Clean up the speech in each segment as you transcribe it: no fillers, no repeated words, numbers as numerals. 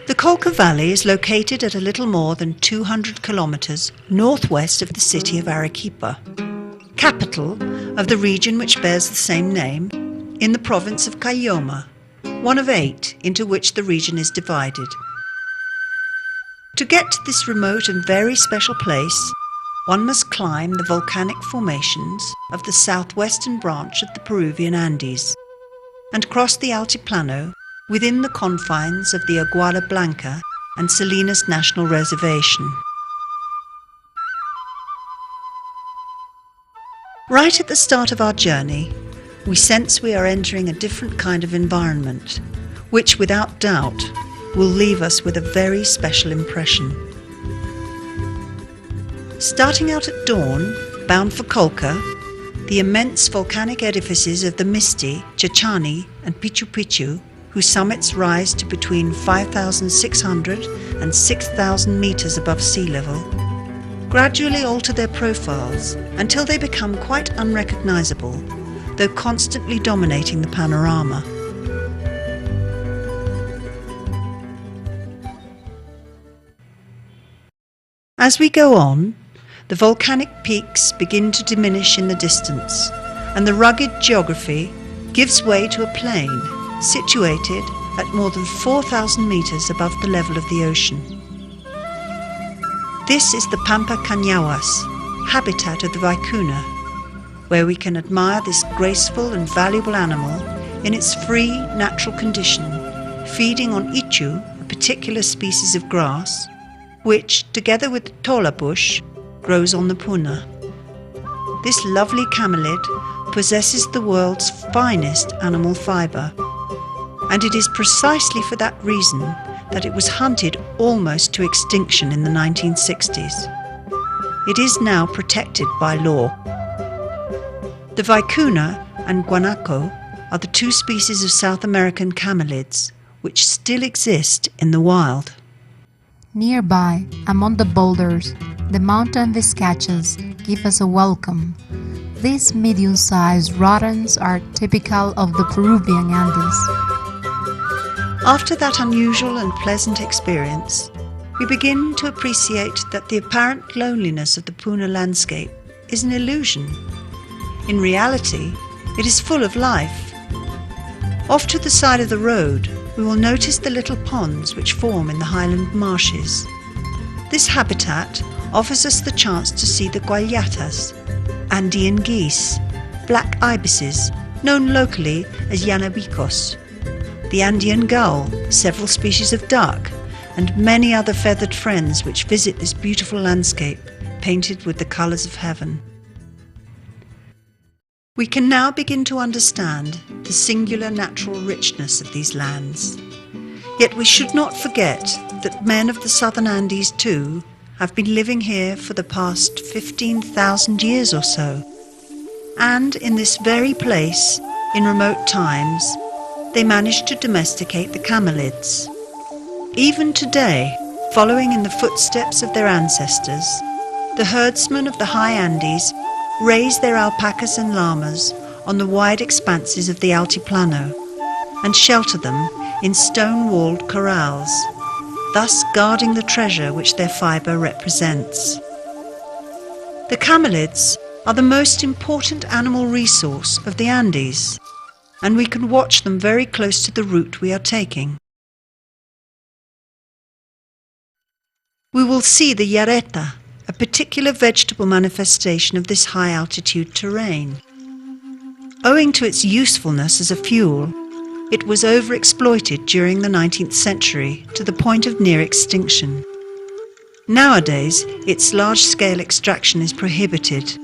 The Colca Valley is located at a little more than 200 kilometers northwest of the city of Arequipa, capital of the region which bears the same name, in the province of Caylloma, one of 8 into which the region is divided. To get to this remote and very special place, one must climb the volcanic formations of the southwestern branch of the Peruvian Andes and cross the Altiplano within the confines of the Aguada Blanca and Salinas National Reservation. Right at the start of our journey, we sense we are entering a different kind of environment, which without doubt will leave us with a very special impression. Starting out at dawn, bound for Colca, the immense volcanic edifices of the Misti, Chachani and Pichu Picchu, whose summits rise to between 5,600 and 6,000 meters above sea level, gradually alter their profiles until they become quite unrecognizable, though constantly dominating the panorama. As we go on, the volcanic peaks begin to diminish in the distance, and the rugged geography gives way to a plain situated at more than 4,000 meters above the level of the ocean. This is the Pampa Cañahuas, habitat of the vicuna, where we can admire this graceful and valuable animal in its free, natural condition, feeding on ichu, a particular species of grass, which, together with the tola bush, grows on the puna. This lovely camelid possesses the world's finest animal fibre, and it is precisely for that reason that it was hunted almost to extinction in the 1960s. It is now protected by law. The vicuna and guanaco are the 2 species of South American camelids which still exist in the wild. Nearby, among the boulders, the mountain vizcachas give us a welcome. These medium-sized rodents are typical of the Peruvian Andes. After that unusual and pleasant experience, we begin to appreciate that the apparent loneliness of the Puna landscape is an illusion. In reality, it is full of life. Off to the side of the road, we will notice the little ponds which form in the highland marshes. This habitat offers us the chance to see the guayatas, Andean geese, black ibises, known locally as llanabicos, the Andean gull, several species of duck, and many other feathered friends which visit this beautiful landscape painted with the colours of heaven. We can now begin to understand the singular natural richness of these lands. Yet we should not forget that men of the southern Andes too have been living here for the past 15,000 years or so. And in this very place, in remote times, they managed to domesticate the camelids. Even today, following in the footsteps of their ancestors, the herdsmen of the high Andes raise their alpacas and llamas on the wide expanses of the Altiplano and shelter them in stone-walled corrals, thus guarding the treasure which their fibre represents. The camelids are the most important animal resource of the Andes, and we can watch them very close to the route we are taking. We will see the yareta, a particular vegetable manifestation of this high-altitude terrain. Owing to its usefulness as a fuel, it was overexploited during the 19th century to the point of near extinction. Nowadays, its large-scale extraction is prohibited.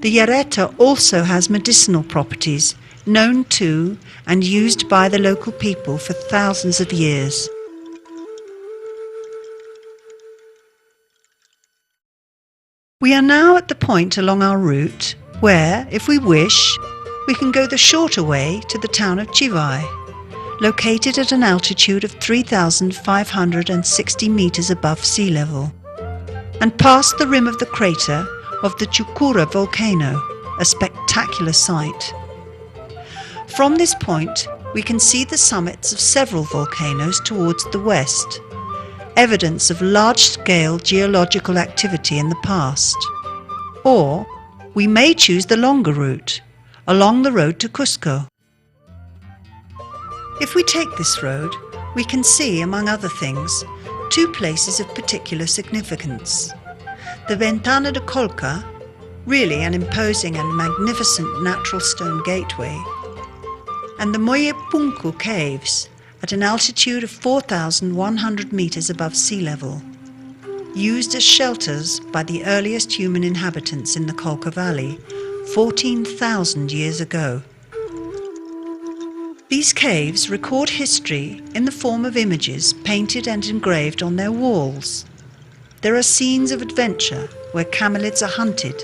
The yareta also has medicinal properties, known to and used by the local people for thousands of years. We are now at the point along our route where, if we wish, we can go the shorter way to the town of Chivay, located at an altitude of 3,560 meters above sea level, and past the rim of the crater of the Chucura volcano, a spectacular sight. From this point, we can see the summits of several volcanoes towards the west, evidence of large-scale geological activity in the past. Or we may choose the longer route, along the road to Cusco. If we take this road, we can see, among other things, two places of particular significance. The Ventana de Colca, really an imposing and magnificent natural stone gateway, and the Moyepunku caves at an altitude of 4,100 meters above sea level, used as shelters by the earliest human inhabitants in the Colca Valley 14,000 years ago. These caves record history in the form of images painted and engraved on their walls. There are scenes of adventure where camelids are hunted,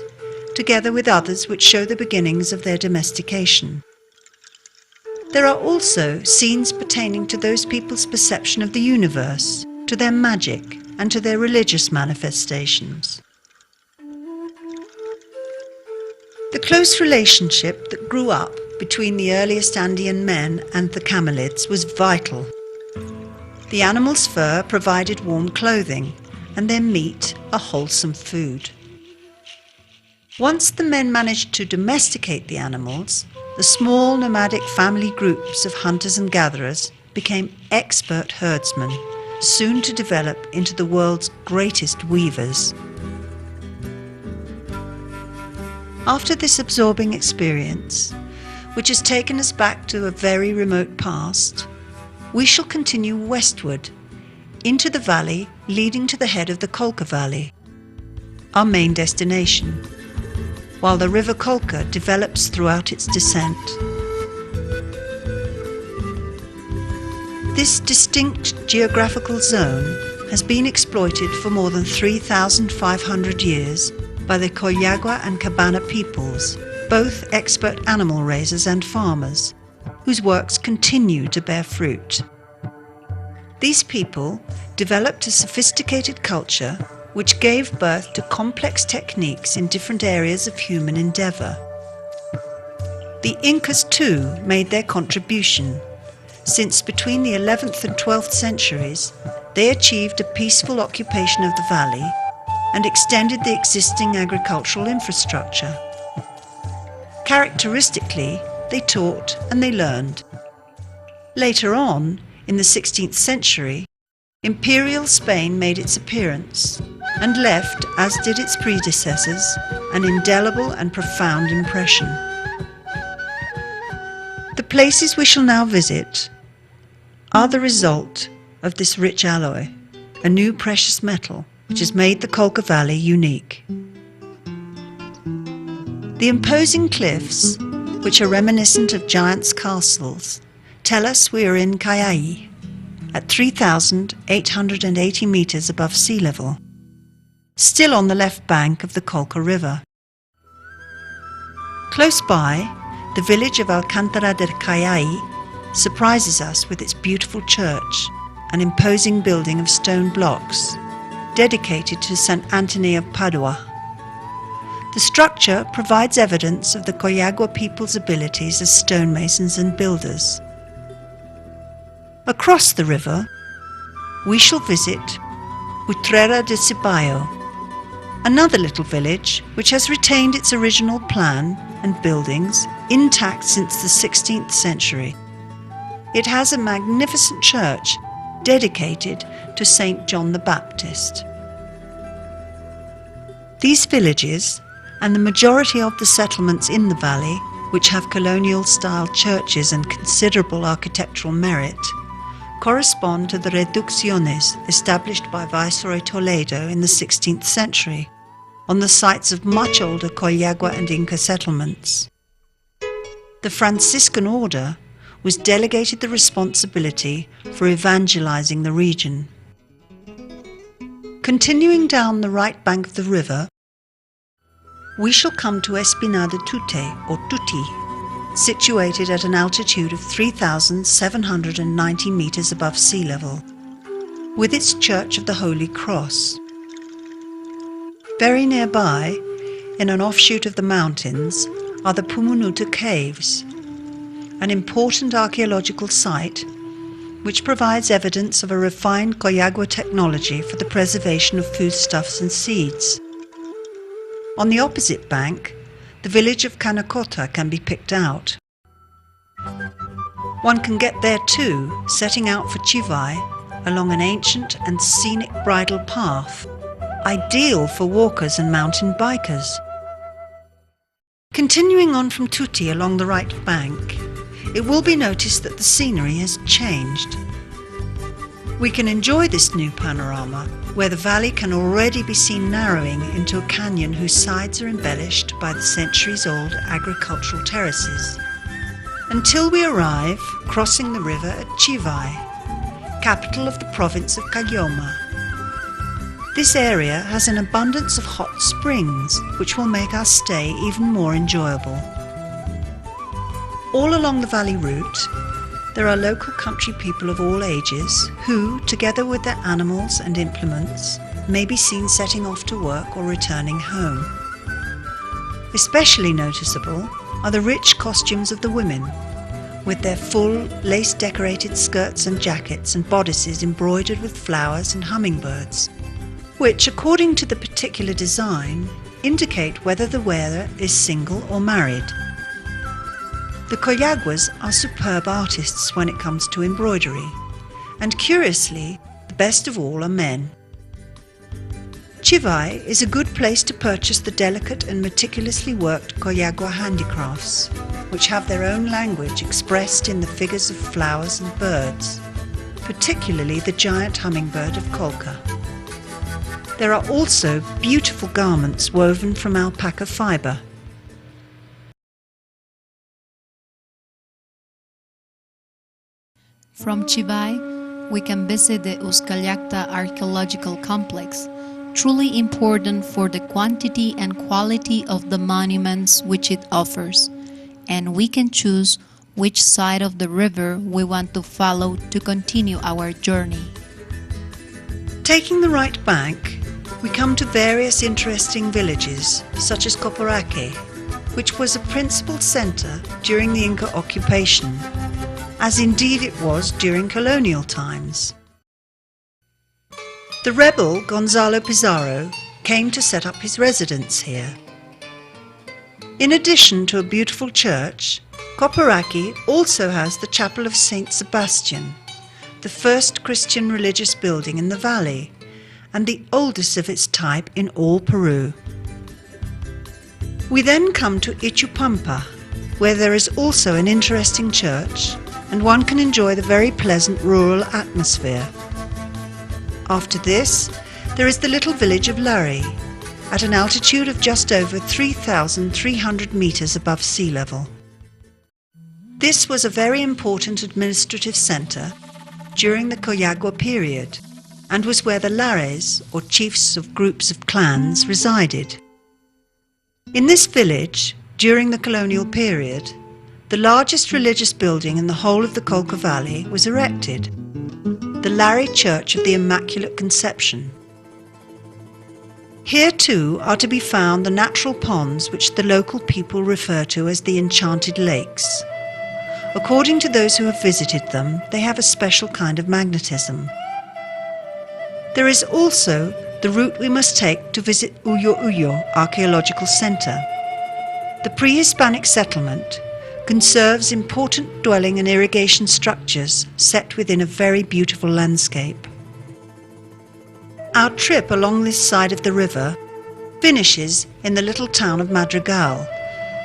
together with others which show the beginnings of their domestication. There are also scenes pertaining to those people's perception of the universe, to their magic, and to their religious manifestations. The close relationship that grew up between the earliest Andean men and the camelids was vital. The animal's fur provided warm clothing, and their meat a wholesome food. Once the men managed to domesticate the animals, the small nomadic family groups of hunters and gatherers became expert herdsmen, soon to develop into the world's greatest weavers. After this absorbing experience, which has taken us back to a very remote past, we shall continue westward into the valley leading to the head of the Colca Valley, our main destination, while the river Colca develops throughout its descent. This distinct geographical zone has been exploited for more than 3,500 years by the Coyagua and Cabana peoples, both expert animal raisers and farmers, whose works continue to bear fruit. These people developed a sophisticated culture which gave birth to complex techniques in different areas of human endeavor. The Incas too made their contribution, since between the 11th and 12th centuries they achieved a peaceful occupation of the valley and extended the existing agricultural infrastructure. Characteristically, they taught and they learned. Later on, in the 16th century, Imperial Spain made its appearance and left, as did its predecessors, an indelible and profound impression. The places we shall now visit are the result of this rich alloy, a new precious metal which has made the Colca Valley unique. The imposing cliffs, which are reminiscent of giants' castles, tell us we are in Cayai, at 3,880 meters above sea level, still on the left bank of the Colca River. Close by, the village of Alcántara del Cayai surprises us with its beautiful church, an imposing building of stone blocks, dedicated to St. Anthony of Padua. The structure provides evidence of the Coyagua people's abilities as stonemasons and builders. Across the river, we shall visit Utrera de Cibayo, another little village which has retained its original plan and buildings intact since the 16th century. It has a magnificent church dedicated to St. John the Baptist. These villages, and the majority of the settlements in the valley, which have colonial-style churches and considerable architectural merit, correspond to the reducciones established by Viceroy Toledo in the 16th century, on the sites of much older Coyagua and Inca settlements. The Franciscan order was delegated the responsibility for evangelizing the region. Continuing down the right bank of the river, we shall come to Espina de Tute, or Tuti, situated at an altitude of 3,790 meters above sea level, with its Church of the Holy Cross. Very nearby, in an offshoot of the mountains, are the Pumunutu Caves, an important archaeological site which provides evidence of a refined Coyagua technology for the preservation of foodstuffs and seeds. On the opposite bank, the village of Canacota can be picked out. One can get there too, setting out for Chivay along an ancient and scenic bridle path, ideal for walkers and mountain bikers. Continuing on from Tuti along the right bank, it will be noticed that the scenery has changed. We can enjoy this new panorama, where the valley can already be seen narrowing into a canyon whose sides are embellished by the centuries-old agricultural terraces, until we arrive crossing the river at Chivay, capital of the province of Caylloma. This area has an abundance of hot springs, which will make our stay even more enjoyable. All along the valley route, there are local country people of all ages who, together with their animals and implements, may be seen setting off to work or returning home. Especially noticeable are the rich costumes of the women, with their full lace-decorated skirts and jackets and bodices embroidered with flowers and hummingbirds, which, according to the particular design, indicate whether the wearer is single or married. The Coyaguas are superb artists when it comes to embroidery, and curiously, the best of all are men. Chivay is a good place to purchase the delicate and meticulously worked Coyagua handicrafts, which have their own language expressed in the figures of flowers and birds, particularly the giant hummingbird of Colca. There are also beautiful garments woven from alpaca fibre. From Chivay, we can visit the Ucallacta Archaeological Complex, truly important for the quantity and quality of the monuments which it offers, and we can choose which side of the river we want to follow to continue our journey. Taking the right bank, we come to various interesting villages, such as Coporaque, which was a principal centre during the Inca occupation, as indeed it was during colonial times. The rebel Gonzalo Pizarro came to set up his residence here. In addition to a beautiful church, Coporaque also has the Chapel of Saint Sebastian, the first Christian religious building in the valley, and the oldest of its type in all Peru. We then come to Ichupampa, where there is also an interesting church, and one can enjoy the very pleasant rural atmosphere. After this, there is the little village of Lari, at an altitude of just over 3,300 meters above sea level. This was a very important administrative centre during the Coyagua period, and was where the Lares, or chiefs of groups of clans, resided. In this village, during the colonial period, the largest religious building in the whole of the Colca Valley was erected, the Lari Church of the Immaculate Conception. Here too are to be found the natural ponds which the local people refer to as the Enchanted Lakes. According to those who have visited them, they have a special kind of magnetism. There is also the route we must take to visit Uyo Uyo Archaeological Centre. The pre-Hispanic settlement conserves important dwelling and irrigation structures set within a very beautiful landscape. Our trip along this side of the river finishes in the little town of Madrigal,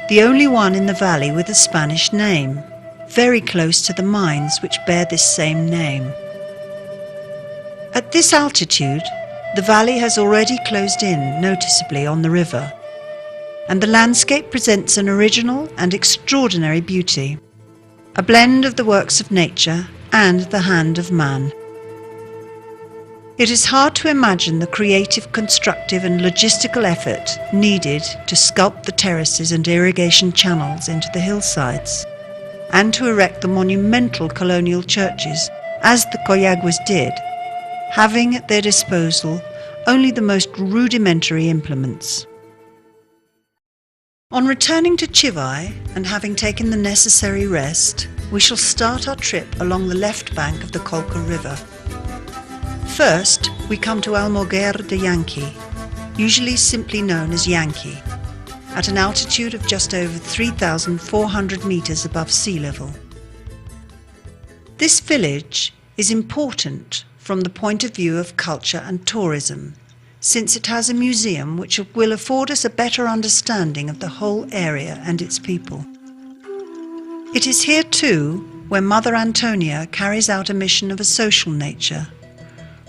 the only one in the valley with a Spanish name, very close to the mines which bear this same name. At this altitude, the valley has already closed in noticeably on the river, and the landscape presents an original and extraordinary beauty, a blend of the works of nature and the hand of man. It is hard to imagine the creative, constructive and logistical effort needed to sculpt the terraces and irrigation channels into the hillsides, and to erect the monumental colonial churches, as the Coyaguas did, having at their disposal only the most rudimentary implements. On returning to Chivai and having taken the necessary rest, we shall start our trip along the left bank of the Colca River. First, we come to Almoguer de Yanqui, usually simply known as Yankee, at an altitude of just over 3,400 meters above sea level. This village is important from the point of view of culture and tourism, since it has a museum which will afford us a better understanding of the whole area and its people. It is here too where Mother Antonia carries out a mission of a social nature,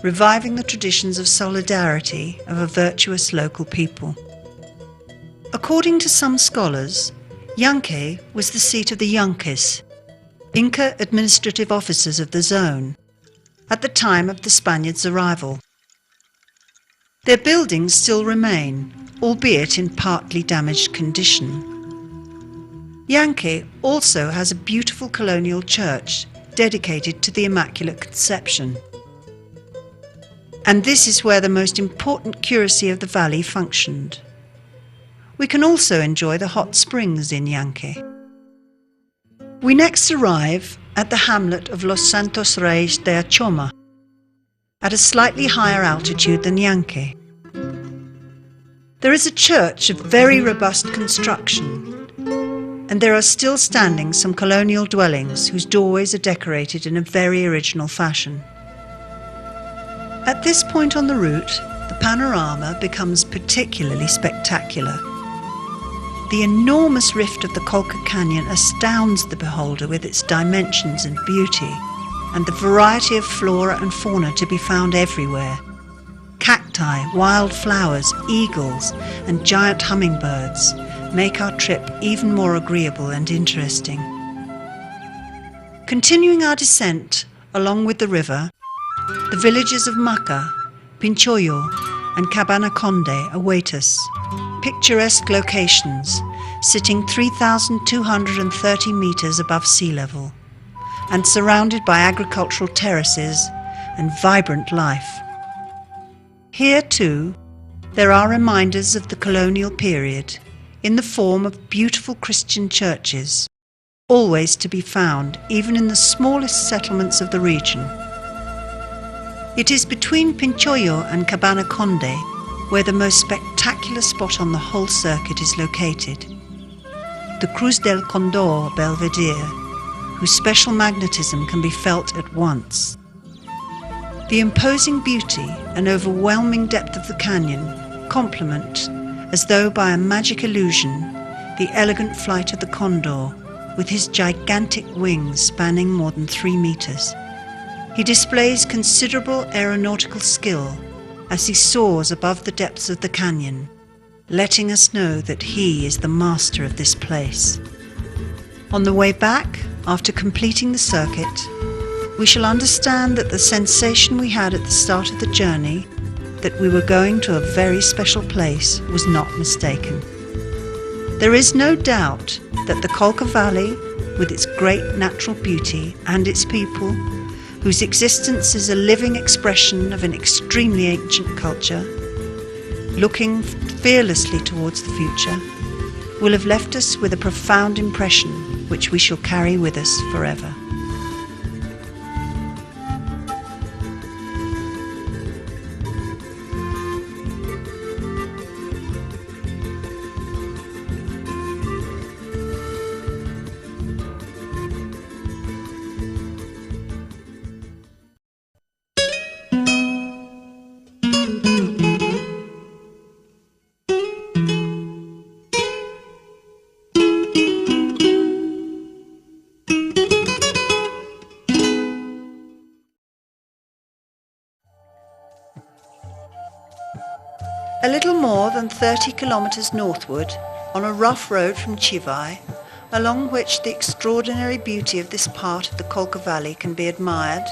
reviving the traditions of solidarity of a virtuous local people. According to some scholars, Yanqui was the seat of the Yanquis, Inca administrative officers of the zone, at the time of the Spaniards' arrival. Their buildings still remain, albeit in partly damaged condition. Yanqui also has a beautiful colonial church dedicated to the Immaculate Conception. And this is where the most important curacy of the valley functioned. We can also enjoy the hot springs in Yanqui. We next arrive at the hamlet of Los Santos Reis de Achoma, at a slightly higher altitude than Yanqui. There is a church of very robust construction, and there are still standing some colonial dwellings whose doorways are decorated in a very original fashion. At this point on the route, the panorama becomes particularly spectacular. The enormous rift of the Colca Canyon astounds the beholder with its dimensions and beauty, and the variety of flora and fauna to be found everywhere. Cacti, wild flowers, eagles, and giant hummingbirds make our trip even more agreeable and interesting. Continuing our descent along with the river, the villages of Maca, Pinchoyo, and Cabana Conde await us, picturesque locations sitting 3,230 meters above sea level and surrounded by agricultural terraces and vibrant life. Here too, there are reminders of the colonial period in the form of beautiful Christian churches, always to be found even in the smallest settlements of the region. It is between Pinchoyo and Cabana Conde where the most spectacular spot on the whole circuit is located, the Cruz del Condor Belvedere, whose special magnetism can be felt at once. The imposing beauty and overwhelming depth of the canyon complement, as though by a magic illusion, the elegant flight of the condor with his gigantic wings spanning more than 3 meters. He displays considerable aeronautical skill as he soars above the depths of the canyon, letting us know that he is the master of this place. On the way back, after completing the circuit, we shall understand that the sensation we had at the start of the journey, that we were going to a very special place, was not mistaken. There is no doubt that the Colca Valley, with its great natural beauty and its people, whose existence is a living expression of an extremely ancient culture, looking fearlessly towards the future, will have left us with a profound impression which we shall carry with us forever. A little more than 30 kilometers northward, on a rough road from Chivai, along which the extraordinary beauty of this part of the Colca Valley can be admired,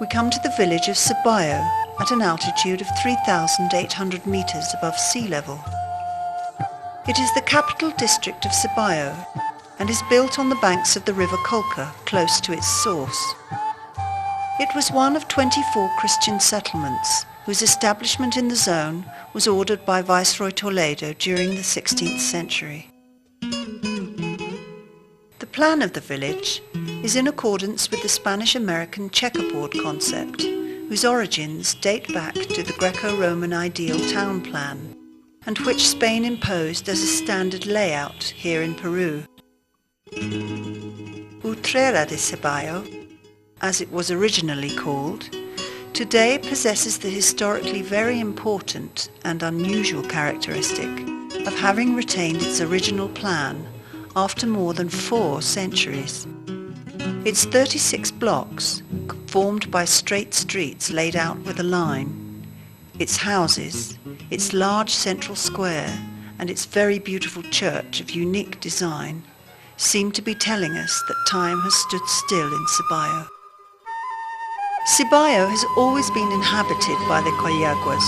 we come to the village of Ceballo at an altitude of 3,800 meters above sea level. It is the capital district of Ceballo and is built on the banks of the river Colca, close to its source. It was one of 24 Christian settlements whose establishment in the zone was ordered by Viceroy Toledo during the 16th century. plan of the village is in accordance with the Spanish-American checkerboard concept, whose origins date back to the Greco-Roman ideal town plan, and which Spain imposed as a standard layout here in Peru. Utrera de Ceballo, as it was originally called, today possesses the historically very important and unusual characteristic of having retained its original plan after more than 4 centuries. Its 36 blocks, formed by straight streets laid out with a line, its houses, its large central square, and its very beautiful church of unique design, seem to be telling us that time has stood still in Ceballo. Ceballo has always been inhabited by the Coyaguas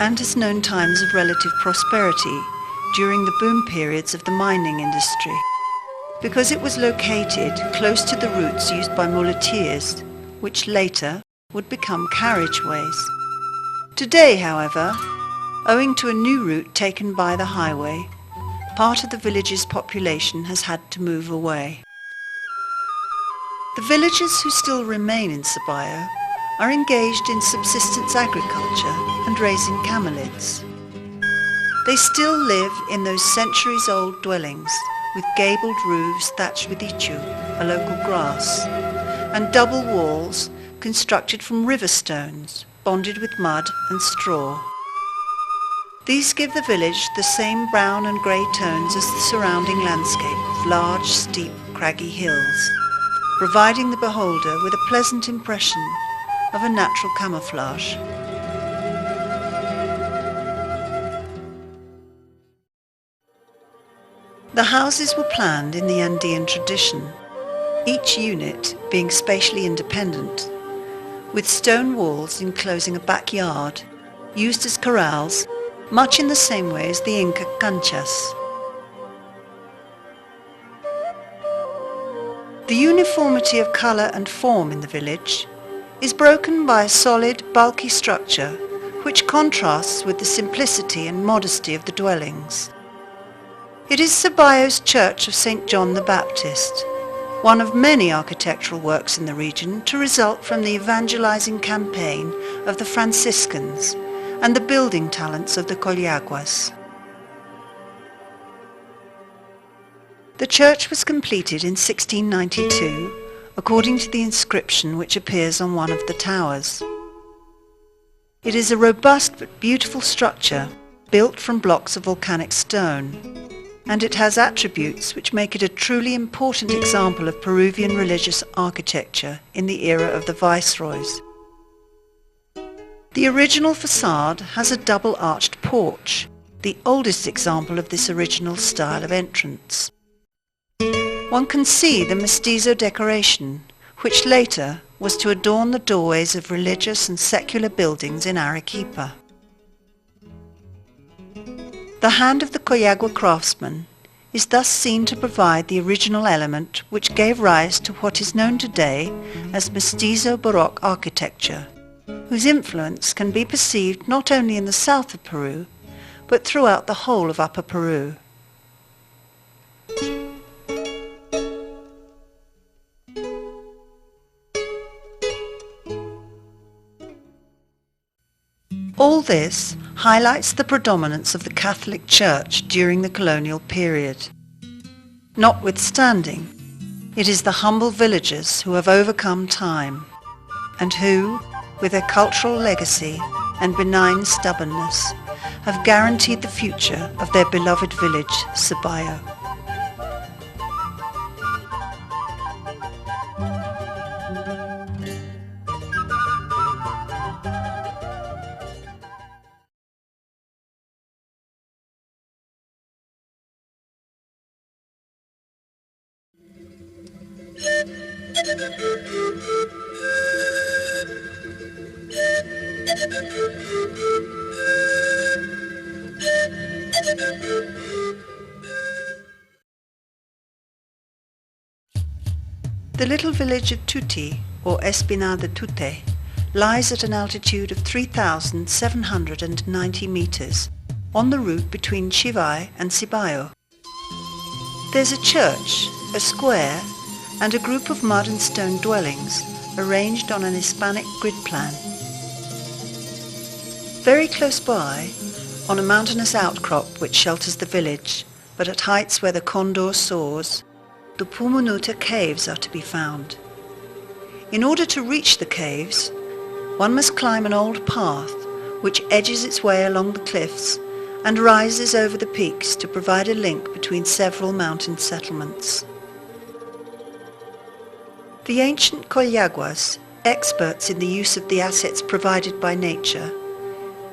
and has known times of relative prosperity during the boom periods of the mining industry, because it was located close to the routes used by muleteers, which later would become carriageways. Today, however, owing to a new route taken by the highway, part of the village's population has had to move away. The villagers who still remain in Ceballo are engaged in subsistence agriculture and raising camelids. They still live in those centuries-old dwellings with gabled roofs thatched with ichu, a local grass, and double walls constructed from river stones, bonded with mud and straw. These give the village the same brown and grey tones as the surrounding landscape of large, steep, craggy hills, providing the beholder with a pleasant impression of a natural camouflage. The houses were planned in the Andean tradition, each unit being spatially independent, with stone walls enclosing a backyard, used as corrals, much in the same way as the Inca canchas. The uniformity of colour and form in the village is broken by a solid, bulky structure which contrasts with the simplicity and modesty of the dwellings. It is Ceballo's Church of St. John the Baptist, one of many architectural works in the region to result from the evangelizing campaign of the Franciscans and the building talents of the Coyaguas. The church was completed in 1692, according to the inscription which appears on one of the towers. It is a robust but beautiful structure built from blocks of volcanic stone, and it has attributes which make it a truly important example of Peruvian religious architecture in the era of the viceroys. The original facade has a double-arched porch, the oldest example of this original style of entrance. One can see the mestizo decoration, which later was to adorn the doorways of religious and secular buildings in Arequipa. The hand of the Coyagua craftsman is thus seen to provide the original element which gave rise to what is known today as mestizo Baroque architecture, whose influence can be perceived not only in the south of Peru, but throughout the whole of Upper Peru. All this highlights the predominance of the Catholic Church during the colonial period. Notwithstanding, it is the humble villagers who have overcome time, and who, with their cultural legacy and benign stubbornness, have guaranteed the future of their beloved village, Ceballo. The little village of Tuti, or Espinal de Tute, lies at an altitude of 3,790 meters on the route between Chivay and Ceballo. There's a church a square, and a group of mud and stone dwellings arranged on an Hispanic grid plan. Very close by, on a mountainous outcrop which shelters the village, but at heights where the Condor soars, the Pumunuta caves are to be found. In order to reach the caves, one must climb an old path which edges its way along the cliffs and rises over the peaks to provide a link between several mountain settlements. The ancient Coyaguas, experts in the use of the assets provided by nature,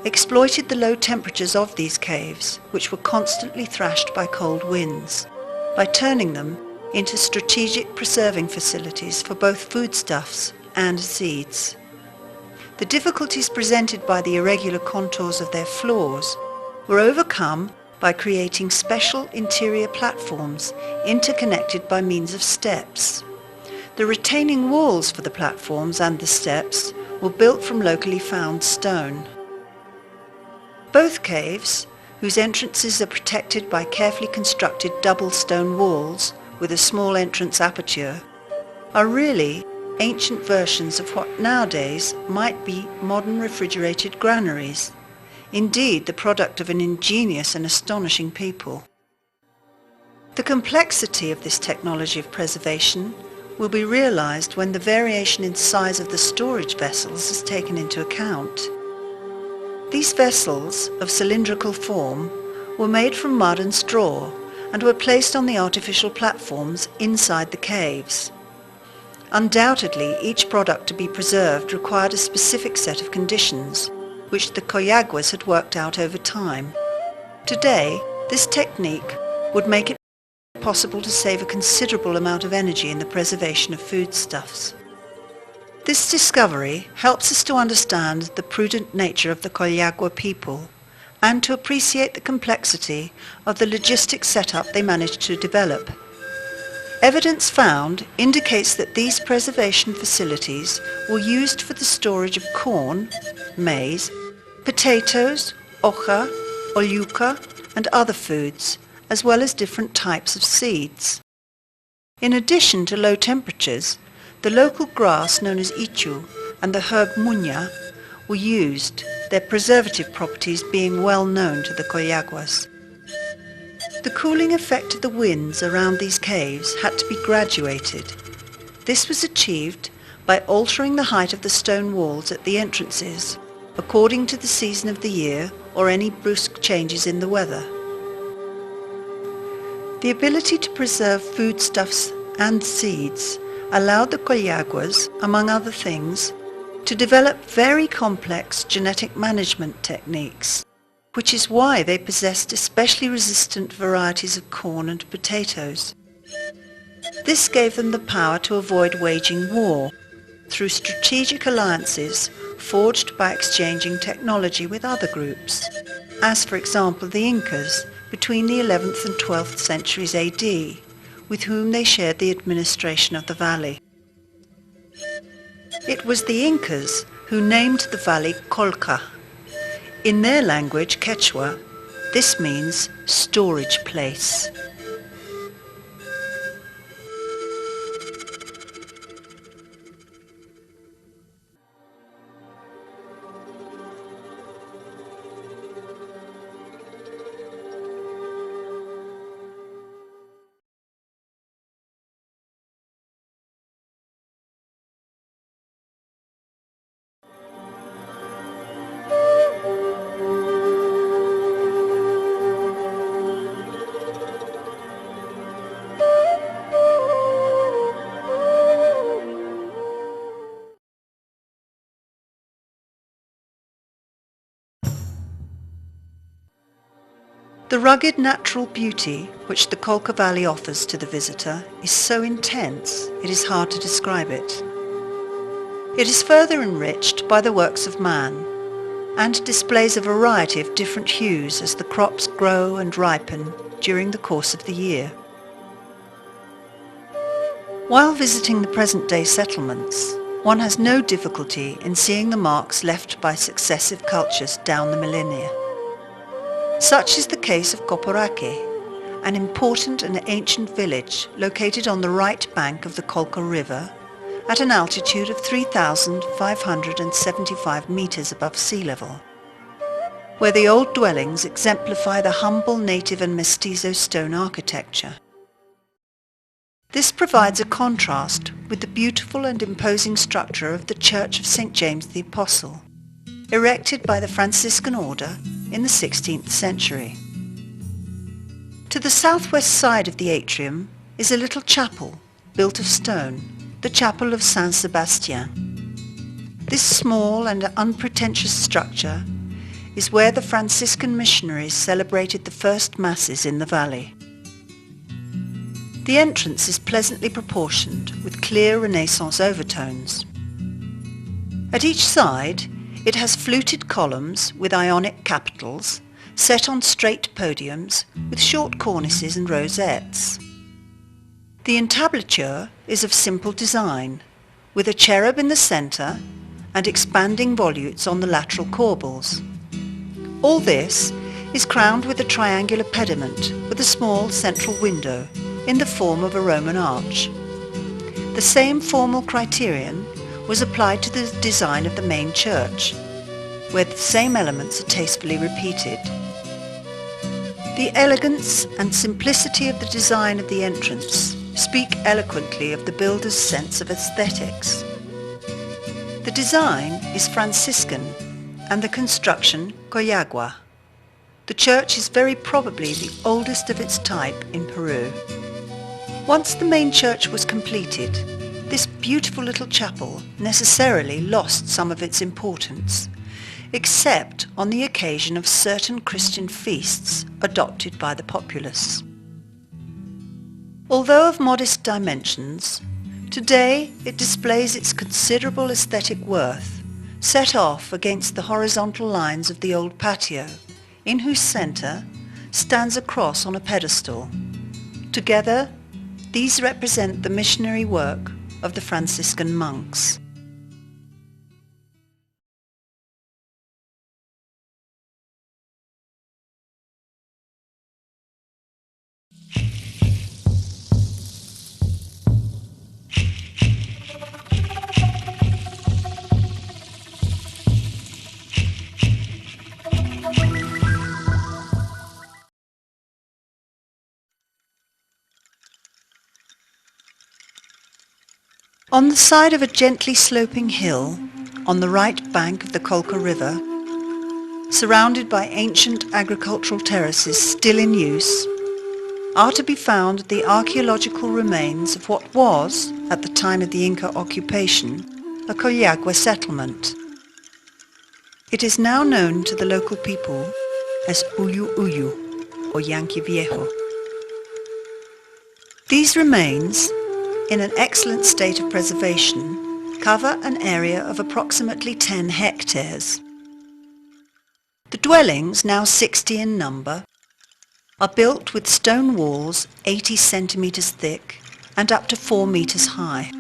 exploited the low temperatures of these caves, which were constantly thrashed by cold winds, by turning them into strategic preserving facilities for both foodstuffs and seeds. The difficulties presented by the irregular contours of their floors were overcome by creating special interior platforms interconnected by means of steps. The retaining walls for the platforms and the steps were built from locally found stone. Both caves, whose entrances are protected by carefully constructed double stone walls with a small entrance aperture, are really ancient versions of what nowadays might be modern refrigerated granaries, indeed the product of an ingenious and astonishing people. The complexity of this technology of preservation will be realized when the variation in size of the storage vessels is taken into account. These vessels, of cylindrical form, were made from mud and straw and were placed on the artificial platforms inside the caves. Undoubtedly, each product to be preserved required a specific set of conditions, which the Coyaguas had worked out over time. Today, this technique would make it possible to save a considerable amount of energy in the preservation of foodstuffs. This discovery helps us to understand the prudent nature of the Coyagua people and to appreciate the complexity of the logistics setup they managed to develop. Evidence found indicates that these preservation facilities were used for the storage of corn, maize, potatoes, hoja, olyuca, and other foods, as well as different types of seeds. In addition to low temperatures, the local grass known as ichu and the herb muña were used, their preservative properties being well known to the Coyaguas. The cooling effect of the winds around these caves had to be graduated. This was achieved by altering the height of the stone walls at the entrances, according to the season of the year or any brusque changes in the weather. The ability to preserve foodstuffs and seeds allowed the Coyaguas, among other things, to develop very complex genetic management techniques, which is why they possessed especially resistant varieties of corn and potatoes. This gave them the power to avoid waging war through strategic alliances forged by exchanging technology with other groups, as for example the Incas between the 11th and 12th centuries AD, with whom they shared the administration of the valley. It was the Incas who named the valley Colca. In their language, Quechua, this means storage place. The rugged natural beauty which the Colca Valley offers to the visitor is so intense it is hard to describe it. It is further enriched by the works of man and displays a variety of different hues as the crops grow and ripen during the course of the year. While visiting the present-day settlements, one has no difficulty in seeing the marks left by successive cultures down the millennia. Such is the case of Coporake, an important and ancient village located on the right bank of the Colca River at an altitude of 3,575 meters above sea level, where the old dwellings exemplify the humble native and mestizo stone architecture. This provides a contrast with the beautiful and imposing structure of the Church of St. James the Apostle, erected by the Franciscan order in the 16th century. To the southwest side of the atrium is a little chapel built of stone, the Chapel of Saint Sebastien. This small and unpretentious structure is where the Franciscan missionaries celebrated the first masses in the valley. The entrance is pleasantly proportioned with clear Renaissance overtones. At each side, it has fluted columns with Ionic capitals set on straight podiums with short cornices and rosettes. The entablature is of simple design, with a cherub in the centre and expanding volutes on the lateral corbels. All this is crowned with a triangular pediment with a small central window in the form of a Roman arch. The same formal criterion was applied to the design of the main church, where the same elements are tastefully repeated. The elegance and simplicity of the design of the entrance speak eloquently of the builder's sense of aesthetics. The design is Franciscan and the construction Coyagua. The church is very probably the oldest of its type in Peru. Once the main church was completed, this beautiful little chapel necessarily lost some of its importance, except on the occasion of certain Christian feasts adopted by the populace. Although of modest dimensions, today it displays its considerable aesthetic worth, set off against the horizontal lines of the old patio, in whose centre stands a cross on a pedestal. Together, these represent the missionary work of the Franciscan monks. On the side of a gently sloping hill, on the right bank of the Colca River, surrounded by ancient agricultural terraces still in use, are to be found the archaeological remains of what was, at the time of the Inca occupation, a Coyagua settlement. It is now known to the local people as Uyu Uyu, or Yankee Viejo. These remains, in an excellent state of preservation, cover an area of approximately 10 hectares. The dwellings, now 60 in number, are built with stone walls 80 centimetres thick and up to 4 metres high.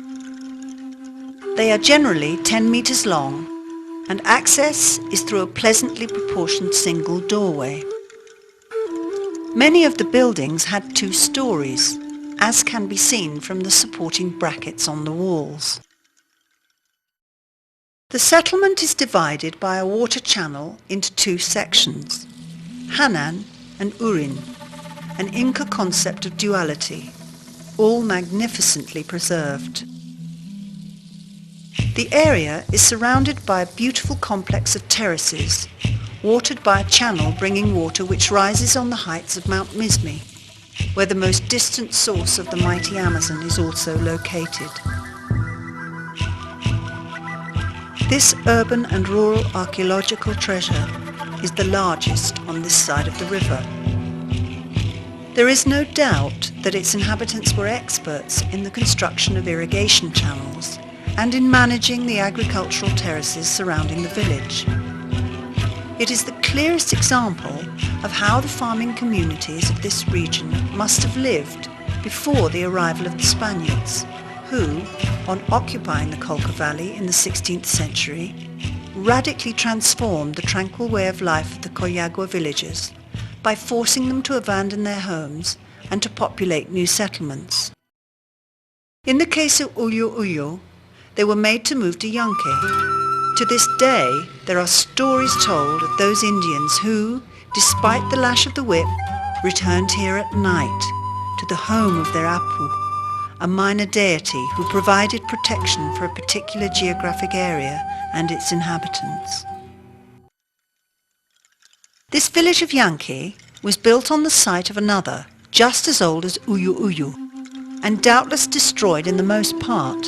They are generally 10 metres long, and access is through a pleasantly proportioned single doorway. Many of the buildings had 2 stories, as can be seen from the supporting brackets on the walls. The settlement is divided by a water channel into 2 sections, Hanan and Urin, an Inca concept of duality, all magnificently preserved. The area is surrounded by a beautiful complex of terraces, watered by a channel bringing water which rises on the heights of Mount Mismi, where the most distant source of the mighty Amazon is also located. This urban and rural archaeological treasure is the largest on this side of the river. There is no doubt that its inhabitants were experts in the construction of irrigation channels and in managing the agricultural terraces surrounding the village. It is the clearest example of how the farming communities of this region must have lived before the arrival of the Spaniards, who, on occupying the Colca Valley in the 16th century, radically transformed the tranquil way of life of the Coyagua villagers by forcing them to abandon their homes and to populate new settlements. In the case of Uyo Uyo, they were made to move to Yankee. To this day, there are stories told of those Indians who, despite the lash of the whip, returned here at night to the home of their Apu, a minor deity who provided protection for a particular geographic area and its inhabitants. This village of Yankee was built on the site of another, just as old as Uyu Uyu, and doubtless destroyed in the most part.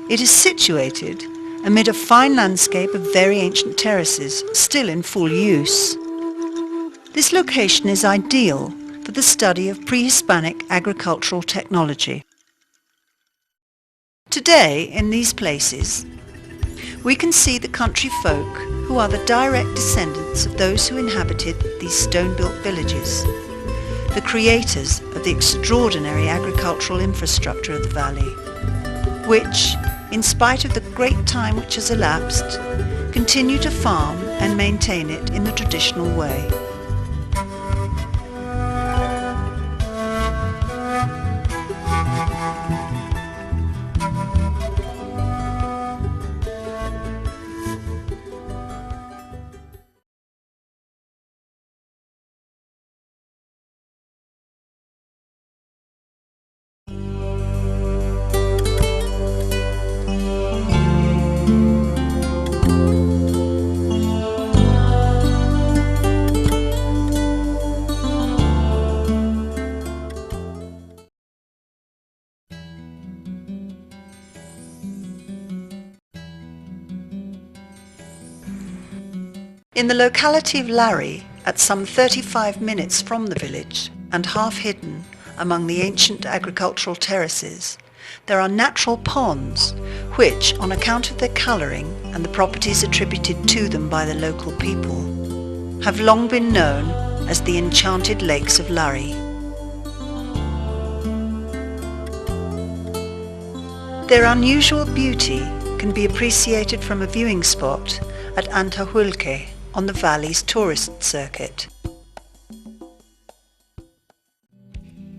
It is situated amid a fine landscape of very ancient terraces, still in full use. This location is ideal for the study of pre-Hispanic agricultural technology. Today, in these places, we can see the country folk who are the direct descendants of those who inhabited these stone-built villages, the creators of the extraordinary agricultural infrastructure of the valley, which, in spite of the great time which has elapsed, continue to farm and maintain it in the traditional way. In the locality of Larry, at some 35 minutes from the village, and half hidden among the ancient agricultural terraces, there are natural ponds, which, on account of their colouring and the properties attributed to them by the local people, have long been known as the Enchanted Lakes of Larry. Their unusual beauty can be appreciated from a viewing spot at Antahulke, on the valley's tourist circuit.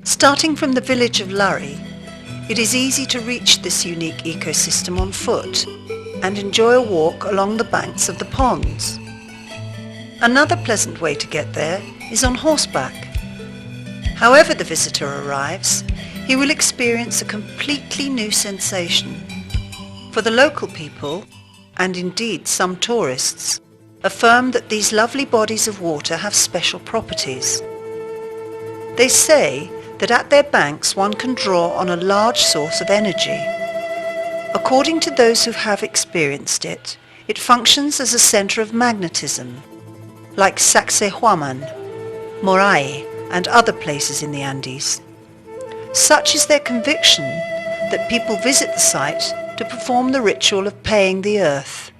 Starting from the village of Larry, it is easy to reach this unique ecosystem on foot and enjoy a walk along the banks of the ponds. Another pleasant way to get there is on horseback. However the visitor arrives, he will experience a completely new sensation. For the local people, and indeed some tourists, affirm that these lovely bodies of water have special properties. They say that at their banks one can draw on a large source of energy. According to those who have experienced it, it functions as a centre of magnetism, like Sacsayhuaman, Morai, and other places in the Andes. Such is their conviction that people visit the site to perform the ritual of paying the earth.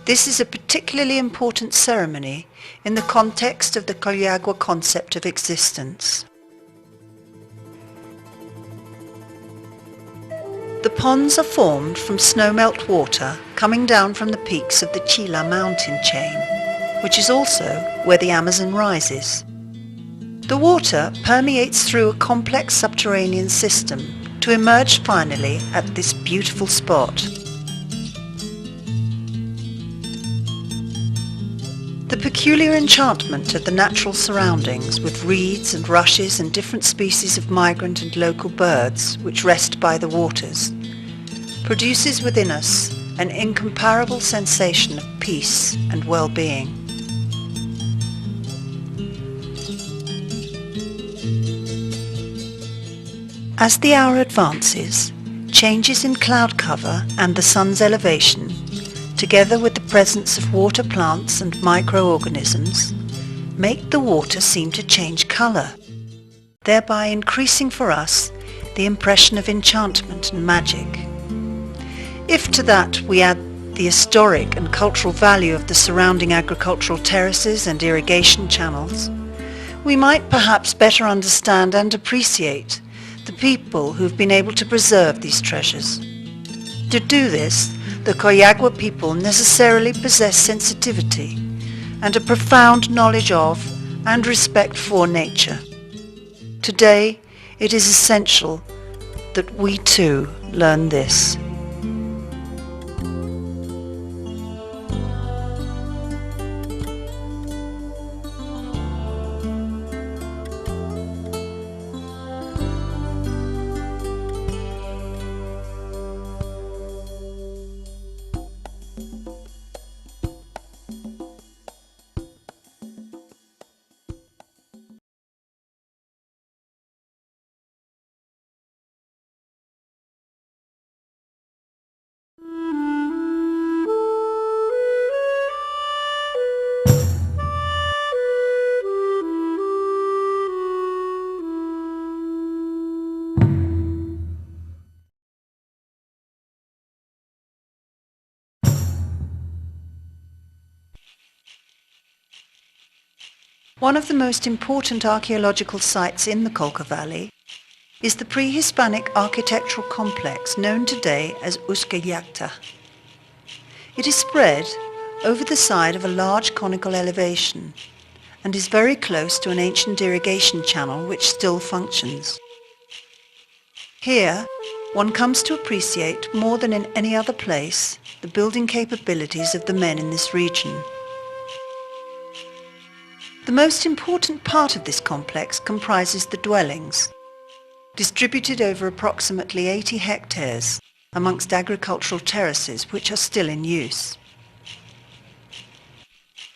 This is a particularly important ceremony in the context of the Coyagua concept of existence. The ponds are formed from snowmelt water coming down from the peaks of the Chila mountain chain, which is also where the Amazon rises. The water permeates through a complex subterranean system to emerge finally at this beautiful spot. The peculiar enchantment of the natural surroundings with reeds and rushes and different species of migrant and local birds which rest by the waters produces within us an incomparable sensation of peace and well-being. As the hour advances, changes in cloud cover and the sun's elevation, together with the presence of water plants and microorganisms, make the water seem to change colour, thereby increasing for us the impression of enchantment and magic. If to that we add the historic and cultural value of the surrounding agricultural terraces and irrigation channels, we might perhaps better understand and appreciate the people who have been able to preserve these treasures. To do this, the Coyagua people necessarily possess sensitivity and a profound knowledge of and respect for nature. Today, it is essential that we too learn this. One of the most important archaeological sites in the Colca Valley is the pre-Hispanic architectural complex known today as Uszkayakta. It is spread over the side of a large conical elevation and is very close to an ancient irrigation channel which still functions. Here, one comes to appreciate more than in any other place the building capabilities of the men in this region. The most important part of this complex comprises the dwellings, distributed over approximately 80 hectares amongst agricultural terraces which are still in use.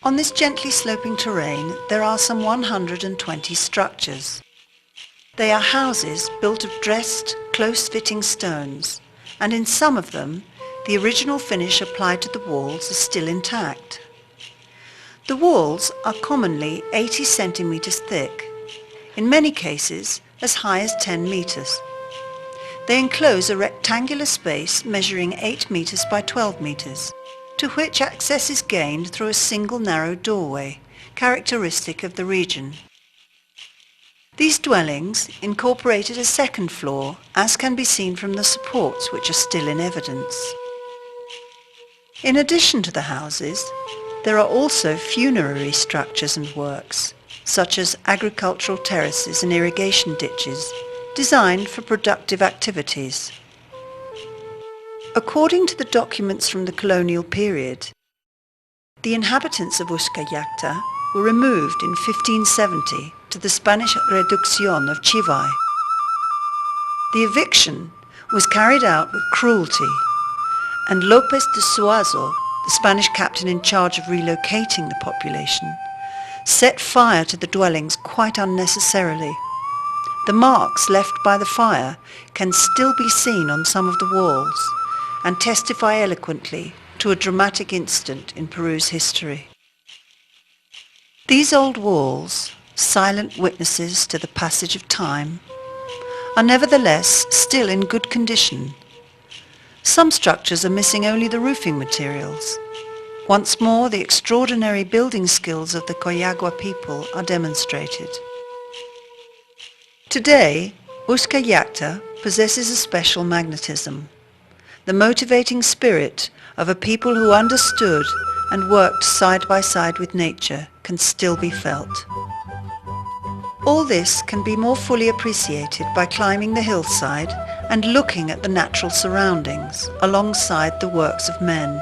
On this gently sloping terrain there are some 120 structures. They are houses built of dressed, close-fitting stones, and in some of them the original finish applied to the walls is still intact. The walls are commonly 80 centimeters thick, in many cases as high as 10 meters. They enclose a rectangular space measuring 8 meters by 12 meters, to which access is gained through a single narrow doorway, characteristic of the region. These dwellings incorporated a second floor, as can be seen from the supports which are still in evidence. In addition to the houses, there are also funerary structures and works, such as agricultural terraces and irrigation ditches, designed for productive activities. According to the documents from the colonial period, the inhabitants of Uszkayakta were removed in 1570 to the Spanish Reducción of Chivay. The eviction was carried out with cruelty, and López de Suazo, the Spanish captain in charge of relocating the population, set fire to the dwellings quite unnecessarily. The marks left by the fire can still be seen on some of the walls and testify eloquently to a dramatic incident in Peru's history. These old walls, silent witnesses to the passage of time, are nevertheless still in good condition. Some structures are missing only the roofing materials. Once more, the extraordinary building skills of the Coyagua people are demonstrated. Today, Uszkayakta possesses a special magnetism. The motivating spirit of a people who understood and worked side by side with nature can still be felt. All this can be more fully appreciated by climbing the hillside and looking at the natural surroundings alongside the works of men.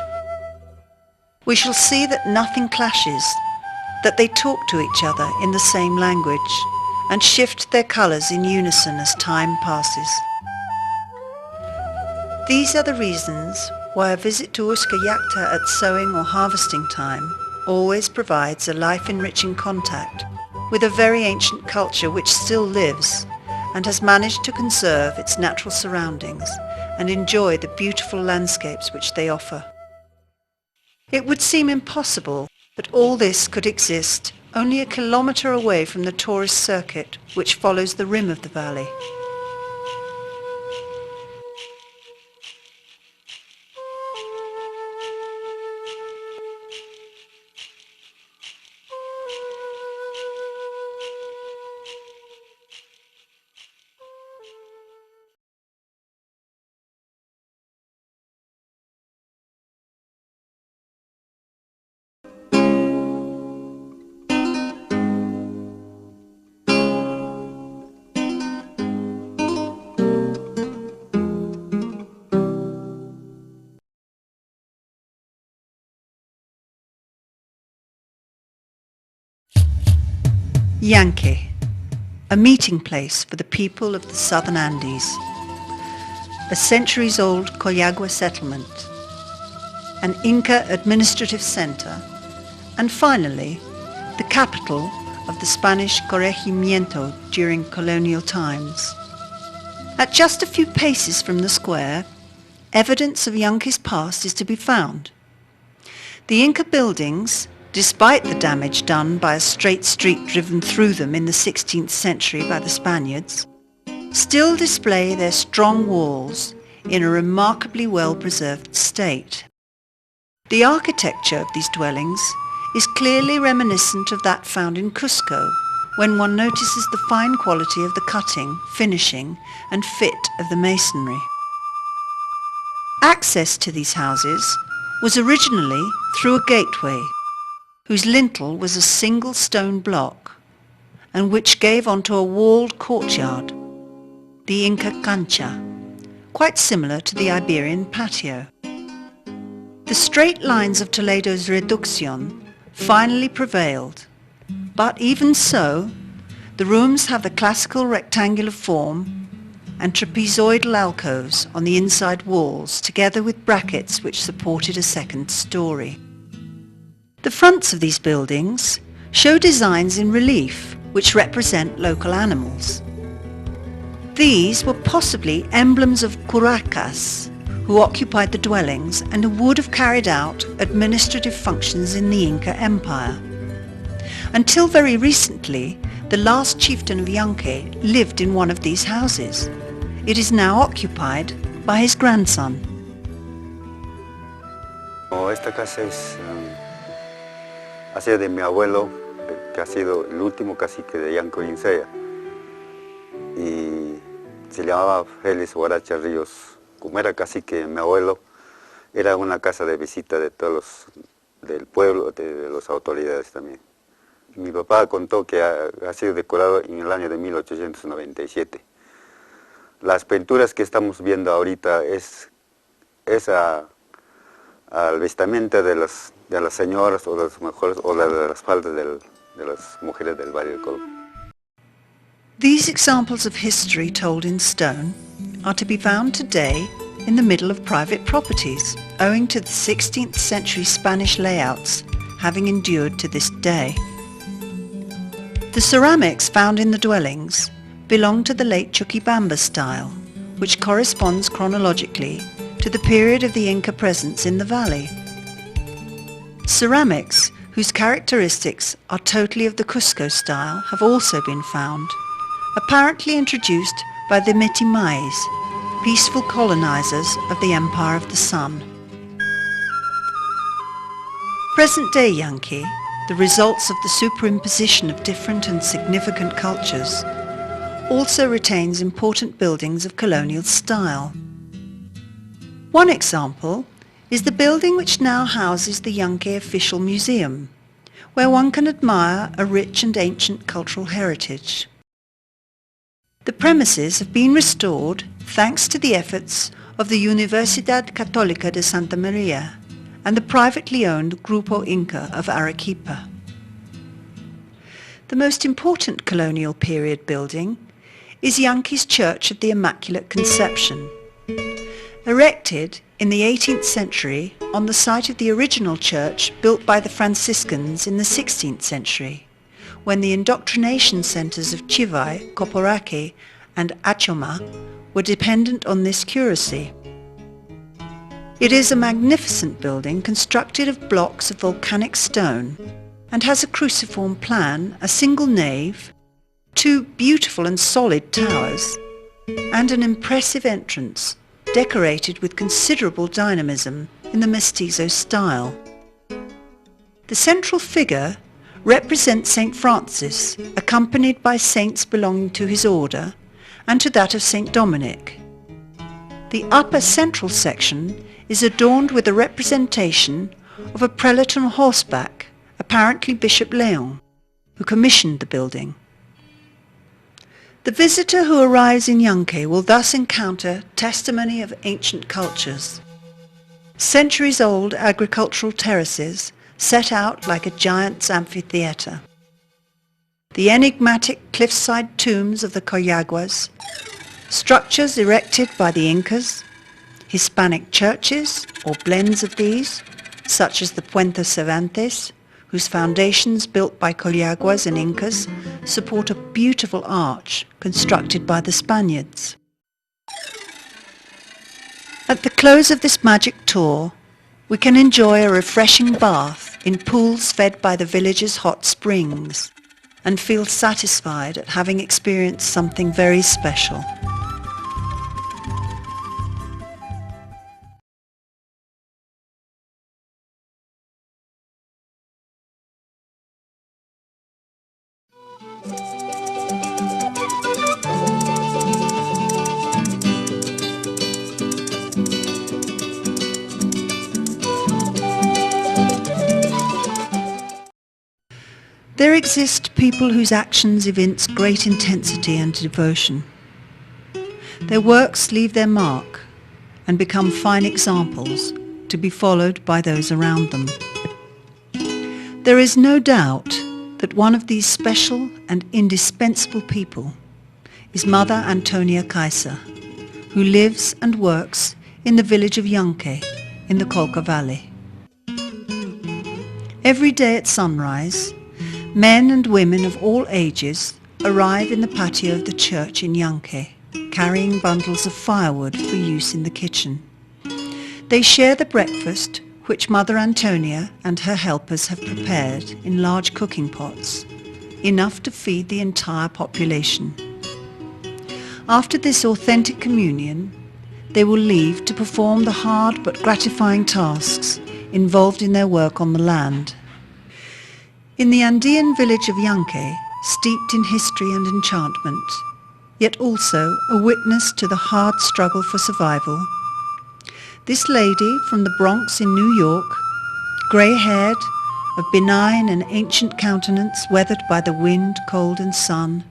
We shall see that nothing clashes, that they talk to each other in the same language and shift their colours in unison as time passes. These are the reasons why a visit to Uszkayakta at sowing or harvesting time always provides a life-enriching contact with a very ancient culture which still lives and has managed to conserve its natural surroundings and enjoy the beautiful landscapes which they offer. It would seem impossible that all this could exist only a kilometre away from the tourist circuit which follows the rim of the valley. Yankee, a meeting place for the people of the southern Andes, a centuries-old Coyagua settlement, an Inca administrative center, and finally, the capital of the Spanish corregimiento during colonial times. At just a few paces from the square, evidence of Yankee's past is to be found. The Inca buildings, despite the damage done by a straight street driven through them in the 16th century by the Spaniards, still display their strong walls in a remarkably well-preserved state. The architecture of these dwellings is clearly reminiscent of that found in Cusco, when one notices the fine quality of the cutting, finishing, and fit of the masonry. Access to these houses was originally through a gateway, whose lintel was a single stone block, and which gave onto a walled courtyard, the Inca cancha, quite similar to the Iberian patio. The straight lines of Toledo's reducción finally prevailed, but even so, the rooms have the classical rectangular form and trapezoidal alcoves on the inside walls, together with brackets which supported a second story. The fronts of these buildings show designs in relief which represent local animals. These were possibly emblems of curacas, who occupied the dwellings and who would have carried out administrative functions in the Inca Empire. Until very recently, the last chieftain of Yankee lived in one of these houses. It is now occupied by his grandson. Esta casa ha sido de mi abuelo, que ha sido el último cacique de Yancoinsea, y se llamaba Félix Huaracha Ríos. Como era cacique mi abuelo, era una casa de visita de todos del pueblo, de las autoridades también. Mi papá contó que ha sido decorado en el año de 1897. Las pinturas que estamos viendo ahorita es al vestimenta de las señoras o de las mujeres o de las faldas de las mujeres del Valle del Colón. These examples of history told in stone are to be found today in the middle of private properties, owing to the 16th century Spanish layouts having endured to this day. The ceramics found in the dwellings belong to the late Chuquibamba style, which corresponds chronologically to the period of the Inca presence in the valley. Ceramics whose characteristics are totally of the Cusco style have also been found, apparently introduced by the Mitimais, peaceful colonizers of the Empire of the Sun. Present-day Yankee, the results of the superimposition of different and significant cultures, also retains important buildings of colonial style. One example is the building which now houses the Yankee Official Museum, where one can admire a rich and ancient cultural heritage. The premises have been restored thanks to the efforts of the Universidad Católica de Santa Maria and the privately owned Grupo Inca of Arequipa. The most important colonial period building is Yankee's Church of the Immaculate Conception. Erected in the 18th century on the site of the original church built by the Franciscans in the 16th century, when the indoctrination centers of Chivay, Coporaque and Achoma were dependent on this curacy. It is a magnificent building constructed of blocks of volcanic stone and has a cruciform plan, a single nave, two beautiful and solid towers, and an impressive entrance decorated with considerable dynamism in the mestizo style. The central figure represents St. Francis, accompanied by saints belonging to his order and to that of St. Dominic. The upper central section is adorned with a representation of a prelate on horseback, apparently Bishop Leon, who commissioned the building. The visitor who arrives in Yankee will thus encounter testimony of ancient cultures. Centuries-old agricultural terraces set out like a giant's amphitheatre. the enigmatic cliffside tombs of the Coyaguas, structures erected by the Incas, Hispanic churches or blends of these, such as the Puente Cervantes, whose foundations built by Coyaguas and Incas support a beautiful arch constructed by the Spaniards. At the close of this magic tour, we can enjoy a refreshing bath in pools fed by the village's hot springs and feel satisfied at having experienced something very special. There exist people whose actions evince great intensity and devotion. Their works leave their mark and become fine examples to be followed by those around them. There is no doubt that one of these special and indispensable people is Mother Antonia Kaiser, who lives and works in the village of Yanque in the Colca Valley. Every day at sunrise, men and women of all ages arrive in the patio of the church in Yanque, carrying bundles of firewood for use in the kitchen. They share the breakfast which Mother Antonia and her helpers have prepared in large cooking pots, enough to feed the entire population. After this authentic communion, they will leave to perform the hard but gratifying tasks involved in their work on the land. In the Andean village of Yanque, steeped in history and enchantment, yet also a witness to the hard struggle for survival, this lady from the Bronx in New York, grey-haired, of benign and ancient countenance weathered by the wind, cold and sun,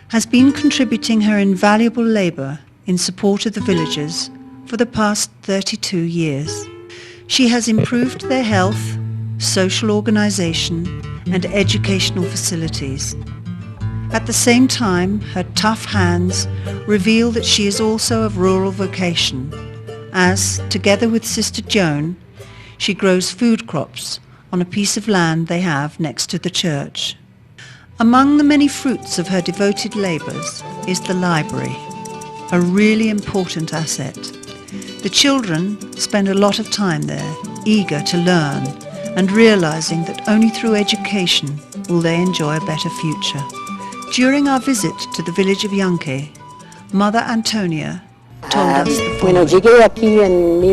has been contributing her invaluable labour in support of the villagers for the past 32 years. She has improved their health, social organisation and educational facilities. At the same time, her tough hands reveal that she is also of rural vocation, as, together with Sister Joan, she grows food crops on a piece of land they have next to the church. Among the many fruits of her devoted labours is the library, a really important asset. The children spend a lot of time there, eager to learn, and realizing that only through education will they enjoy a better future. During our visit to the village of Yanque, Mother Antonia told us the following. Llegué aquí en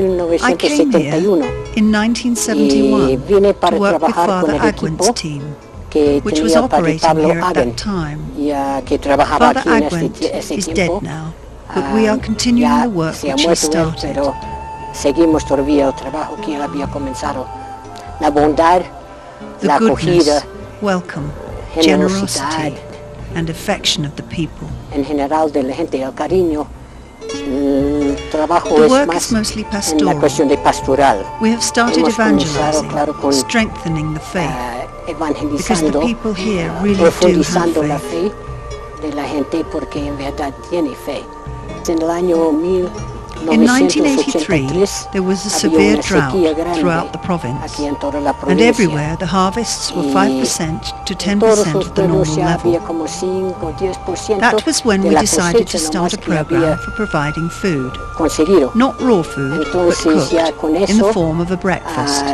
I came here 1971 in 1971 vine para to work with trabajar Father con el Agwin's equipo team, que which was tenía Padre operating Pablo here at Aguen, that time. que trabajaba Father aquí en Agwin ese is tiempo. dead now, but we are continuing Ya the work se ha which he muerto él, started. pero seguimos todavía el trabajo que él había comenzado. La bondad, The la goodness, acogida, welcome, generosidad, generosity and affection of the people. en general de la gente, el cariño, el trabajo The es work más is mostly en la pastoral. cuestión de pastoral. We have started Hemos comenzado, evangelizing, claro, con, strengthening the faith, because the evangelizando, people here really do have profundizando la faith. fe de la gente porque en verdad tiene fe. En el año In 1983, 1983 there was a había severe una drought sequía grande throughout the province, aquí en toda la and provincia. everywhere the harvests were 5% to En todos 10% los of the pueblos normal ya había level. como 5 o 10% That was when de we la decided to cosecha start a nomás que había program for providing food, conseguido. not raw food, but Entonces ya cooked, con in the eso form of a breakfast.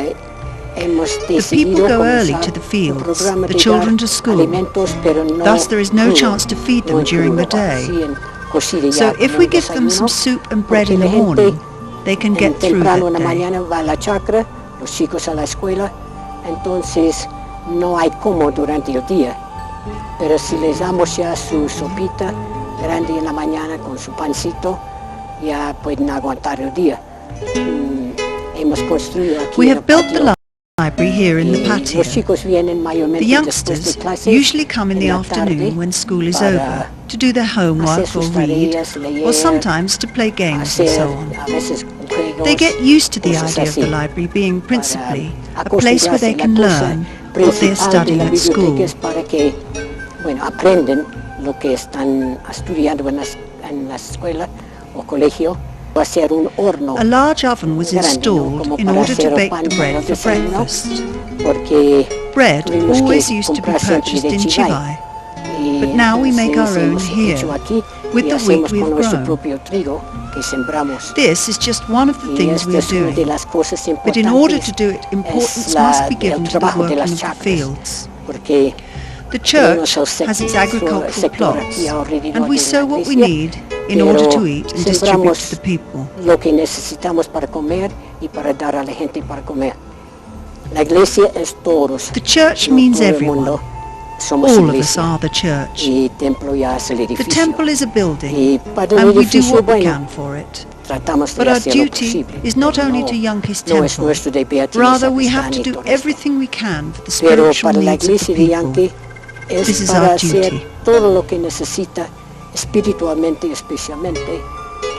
Hemos The people decidido go early comenzar to the un fields, programa the de children dar to school. alimentos, pero no Thus there is no crudo, chance to feed them no en during the crudo, day. así en cocido ya So if como we un give them some desayuno, soup and bread porque in the la gente morning, they can get through temprano en that la day. mañana va a la chacra, los chicos a la escuela, entonces no hay como durante el día. Pero si les damos ya su sopita grande en la mañana con su pancito, ya pueden aguantar el día. Hemos construido aquí We en have el built the patio. library here in the patio. Los chicos vienen The mayormente después de youngsters clases usually come in the en la afternoon tarde when school is para over to do their homework hacer or sus read, tareas, leer, or sometimes to play games and hacer so on. a veces juegos, They get used to the cosas idea of the así. library being principally Para a place where they acostumbrarse. can La cosa learn what they are principal de studying la at school. biblioteca es para que bueno, aprenden lo que están estudiando en la escuela o colegio. Va a ser un horno A large oven was grande, ¿no? installed Como in para order to hacer bake pan the para bread el for desayuno, breakfast. porque Bread tuvimos always que used to be comprar siempre purchased de in Chivay. Chivay, but now we make our own hemos here, hecho aquí with y the wheat hacemos we've con nuestro grown. propio trigo que sembramos. This is just one of the Y things we are esta es una de doing, las cosas but in order to importantes, do it, importance es must be el given to the trabajo de working las of the chacras, fields. porque The tenemos church el has its su agricultural sector plots, aquí alrededor and we de la sow what we iglesia, need in order pero to eat and distribute sembramos to the people. lo que necesitamos para comer y para dar a la gente para comer. La iglesia es todos. The church No means todo el everyone. mundo somos All of us iglesia. are the church. Y templo ya es el The edificio. temple is a building, Y para el and we do edificio, what we bueno, can for it. tratamos de But our hacer lo duty posible. is not only No, to Yankees no es Temple, nuestro deber rather we have sacristán to y do todo esto. everything we can for the Pero spiritual para la needs of the iglesia de people. Yankee This es is para our hacer duty. todo lo que necesita espiritualmente y especialmente,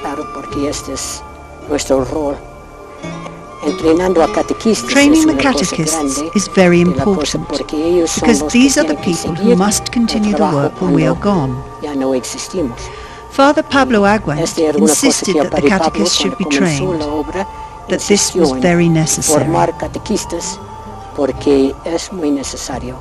claro, porque este es nuestro rol. Entrenando a catequistas Training es the una cosa catechists grande is very de la cosa, important, porque ellos son because los these que are the tienen que people who seguir must continue el the trabajo work when we are cuando gone. ya no existimos. Father Pablo Aguant Esta era una cosa insisted que el that the padre Pablo, catechists should be cuando comenzó trained, la obra, that this insistió was en very necessary. formar catequistas porque es muy necesario.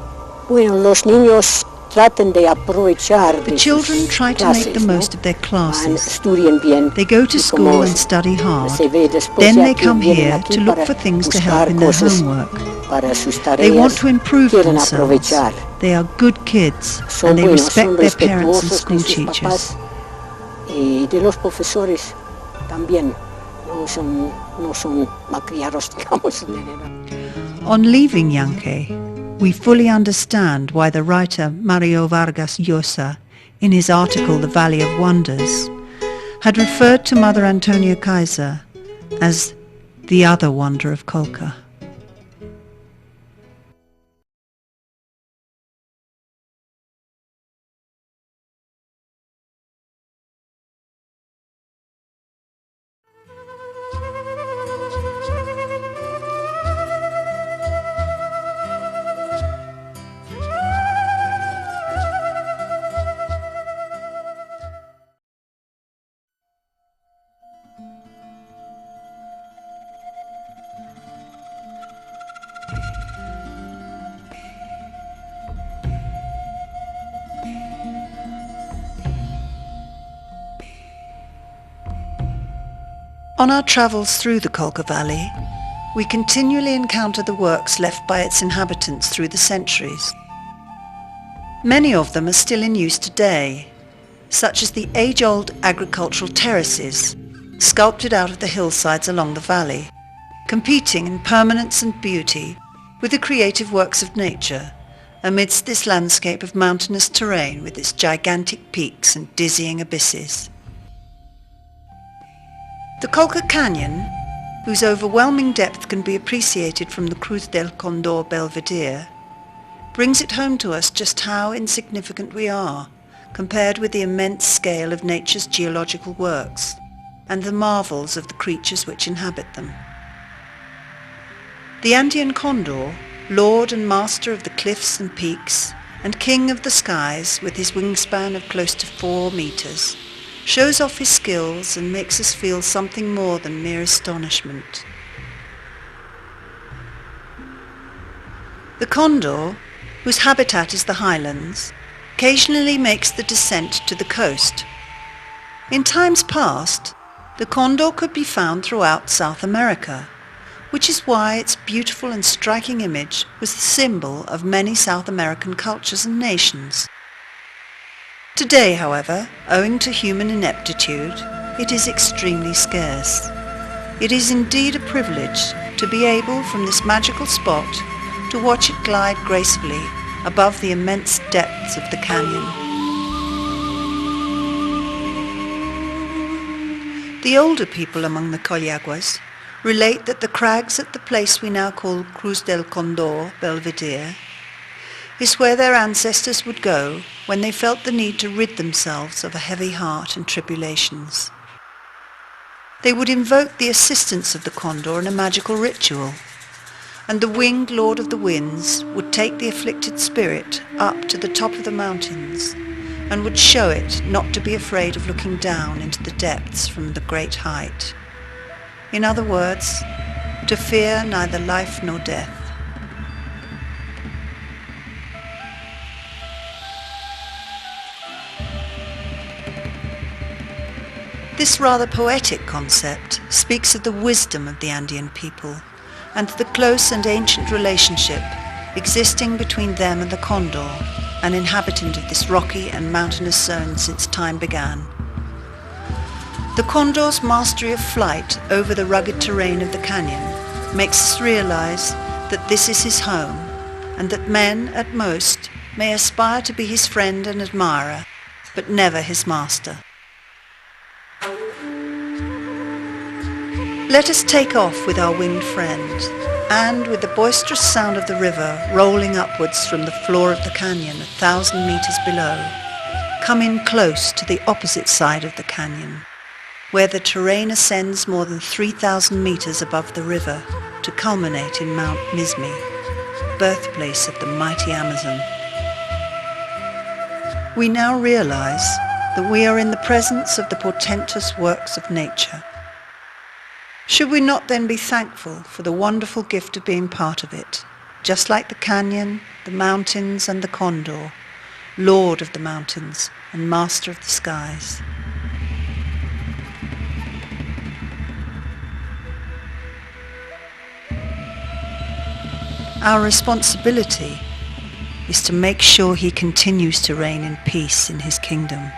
Bueno, los niños tratan de aprovechar The de children sus try to clases, make the ¿no? most of their Van, classes. estudian bien. They go to y school como and study hard. se ve después, Then ya they que come vienen here aquí to look para for things to buscar help in their cosas homework. para sus They want tareas, to improve quieren themselves. aprovechar. They are good kids, Son and they buenos, respect son their parents and respetuosos school de sus teachers. papás y de los profesores también. No son malcriados, digamos. On leaving Yankee, we fully understand why the writer Mario Vargas Llosa, in his article The Valley of Wonders, had referred to Mother Antonia Kaiser as the other wonder of Colca. On our travels through the Colca Valley, we continually encounter the works left by its inhabitants through the centuries. Many of them are still in use today, such as the age-old agricultural terraces, sculpted out of the hillsides along the valley, competing in permanence and beauty with the creative works of nature amidst this landscape of mountainous terrain with its gigantic peaks and dizzying abysses. The Colca Canyon, whose overwhelming depth can be appreciated from the Cruz del Condor Belvedere, brings it home to us just how insignificant we are compared with the immense scale of nature's geological works and the marvels of the creatures which inhabit them. The Andean condor, lord and master of the cliffs and peaks, and king of the skies with his wingspan of close to 4 meters, shows off his skills and makes us feel something more than mere astonishment. The condor, whose habitat is the highlands, occasionally makes the descent to the coast. In times past, the condor could be found throughout South America, which is why its beautiful and striking image was the symbol of many South American cultures and nations. Today, however, owing to human ineptitude, it is extremely scarce. It is indeed a privilege to be able, from this magical spot, to watch it glide gracefully above the immense depths of the canyon. The older people among the Collaguas relate that the crags at the place we now call Cruz del Condor Belvedere is where their ancestors would go when they felt the need to rid themselves of a heavy heart and tribulations. They would invoke the assistance of the condor in a magical ritual, And the winged Lord of the Winds would take the afflicted spirit up to the top of the mountains and would show it not to be afraid of looking down into the depths from the great height. In other words, to fear neither life nor death. This rather poetic concept speaks of the wisdom of the Andean people and the close and ancient relationship existing between them and the condor, an inhabitant of this rocky and mountainous zone since time began. The condor's mastery of flight over the rugged terrain of the canyon makes us realize that this is his home, and that men, at most, may aspire to be his friend and admirer, but never his master. Let us take off with our winged friend, and with the boisterous sound of the river rolling upwards from the floor of the canyon 1,000 meters below, come in close to the opposite side of the canyon, where the terrain ascends more than 3,000 meters above the river to culminate in Mount Mismi, birthplace of the mighty Amazon. We now realize that we are in the presence of the portentous works of nature. Should we not then be thankful for the wonderful gift of being part of it, just like the canyon, the mountains and the condor, Lord of the mountains and Master of the skies? Our responsibility is to make sure he continues to reign in peace in his kingdom.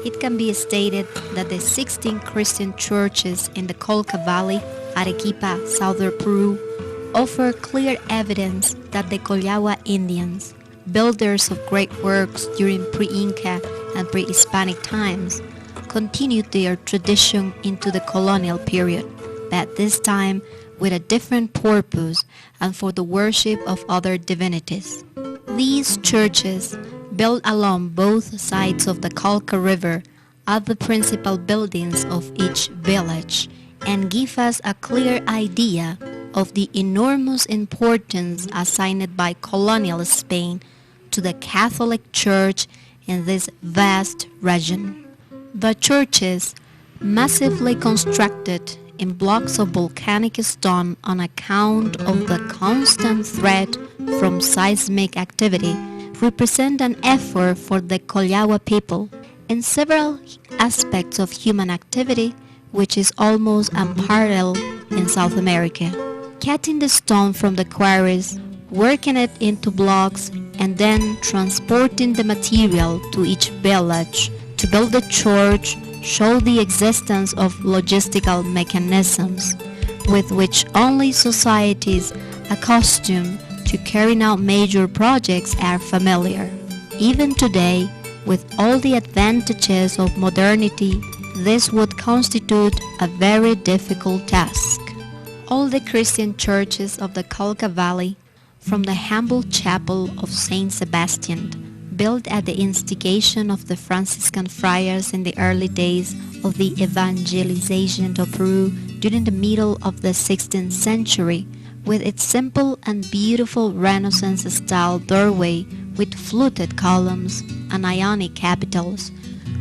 It can be stated that the 16 Christian churches in the Colca Valley, Arequipa, southern Peru, offer clear evidence that the Collagua Indians, builders of great works during pre-Inca and pre-Hispanic times, continued their tradition into the colonial period, but this time with a different purpose and for the worship of other divinities. These churches, built along both sides of the Colca River, are the principal buildings of each village and give us a clear idea of the enormous importance assigned by colonial Spain to the Catholic Church in this vast region. The churches, massively constructed in blocks of volcanic stone on account of the constant threat from seismic activity, represent an effort for the Collagua people in several aspects of human activity, which is almost unparalleled in South America. Cutting the stone from the quarries, working it into blocks, and then transporting the material to each village to build the church show the existence of logistical mechanisms with which only societies accustomed to carrying out major projects are familiar. Even today, with all the advantages of modernity, this would constitute a very difficult task. All the Christian churches of the Colca Valley, from the humble chapel of Saint Sebastian, built at the instigation of the Franciscan friars in the early days of the evangelization of Peru during the middle of the 16th century, with its simple and beautiful Renaissance-style doorway with fluted columns and Ionic capitals,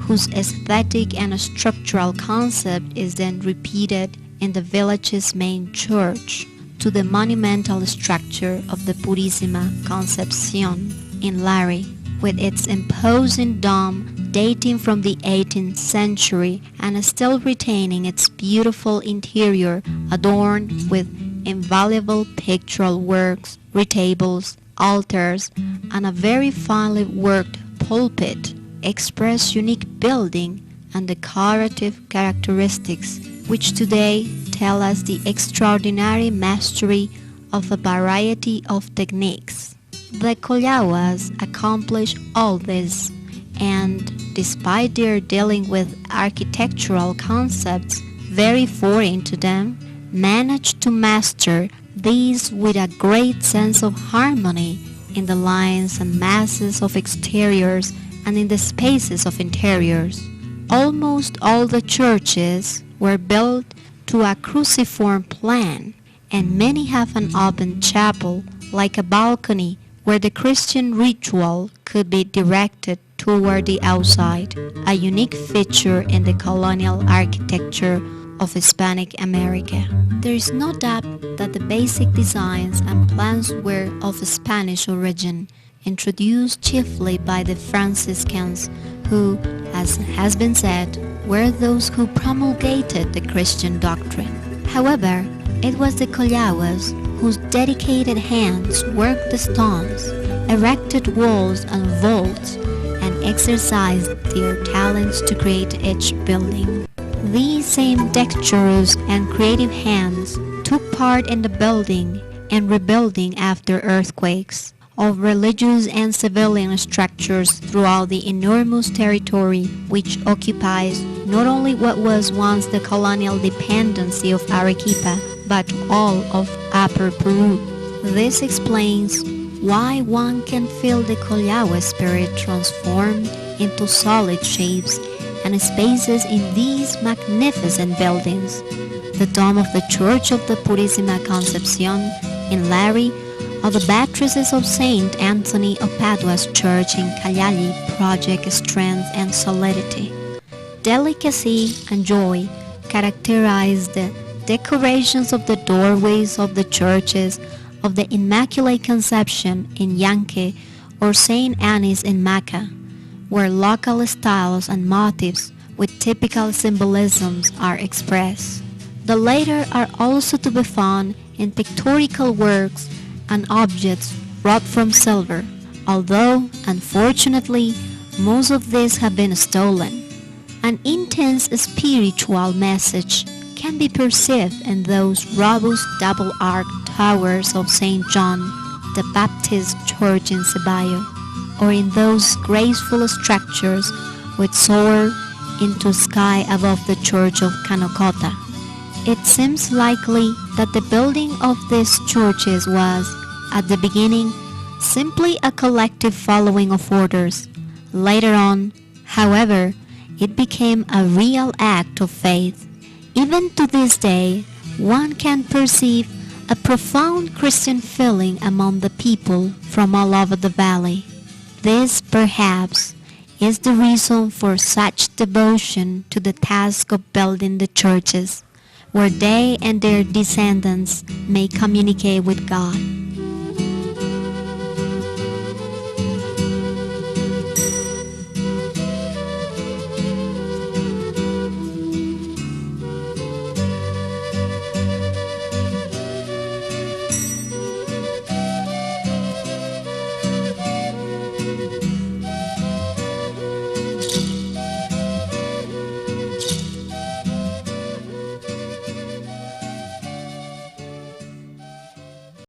whose aesthetic and structural concept is then repeated in the village's main church, to the monumental structure of the Purísima Concepción in Lari, with its imposing dome dating from the 18th century and still retaining its beautiful interior adorned with invaluable pictorial works, retables, altars, and a very finely worked pulpit express unique building and decorative characteristics which today tell us the extraordinary mastery of a variety of techniques. The Collahuas accomplish all this, and despite their dealing with architectural concepts very foreign to them, managed to master these with a great sense of harmony in the lines and masses of exteriors and in the spaces of interiors. Almost all the churches were built to a cruciform plan, and many have an open chapel, like a balcony, where the Christian ritual could be directed toward the outside, a unique feature in the colonial architecture of Hispanic America. There is no doubt that the basic designs and plans were of Spanish origin, introduced chiefly by the Franciscans, who, as has been said, were those who promulgated the Christian doctrine. However, it was the Collahuas whose dedicated hands worked the stones, erected walls and vaults, and exercised their talents to create each building. These same dexterous and creative hands took part in the building and rebuilding after earthquakes of religious and civilian structures throughout the enormous territory which occupies not only what was once the colonial dependency of Arequipa, but all of Upper Peru. This explains why one can feel the Collahua spirit transformed into solid shapes and spaces in these magnificent buildings. The dome of the Church of the Purísima Concepción in Lari, or the buttresses of Saint Anthony of Padua's church in Callali project strength and solidity. Delicacy and joy characterize the decorations of the doorways of the churches of the Immaculate Conception in Yanque or Saint Annis in Maca, where local styles and motifs with typical symbolisms are expressed. The latter are also to be found in pictorial works and objects wrought from silver, although, unfortunately, most of these have been stolen. An intense spiritual message can be perceived in those robust double-arched towers of St. John the Baptist Church in Ceballo, or in those graceful structures which soar into sky above the church of Canocota. It seems likely that the building of these churches was, at the beginning, simply a collective following of orders. Later on, however, it became a real act of faith. Even to this day, one can perceive a profound Christian feeling among the people from all over the valley. This, perhaps, is the reason for such devotion to the task of building the churches, where they and their descendants may communicate with God.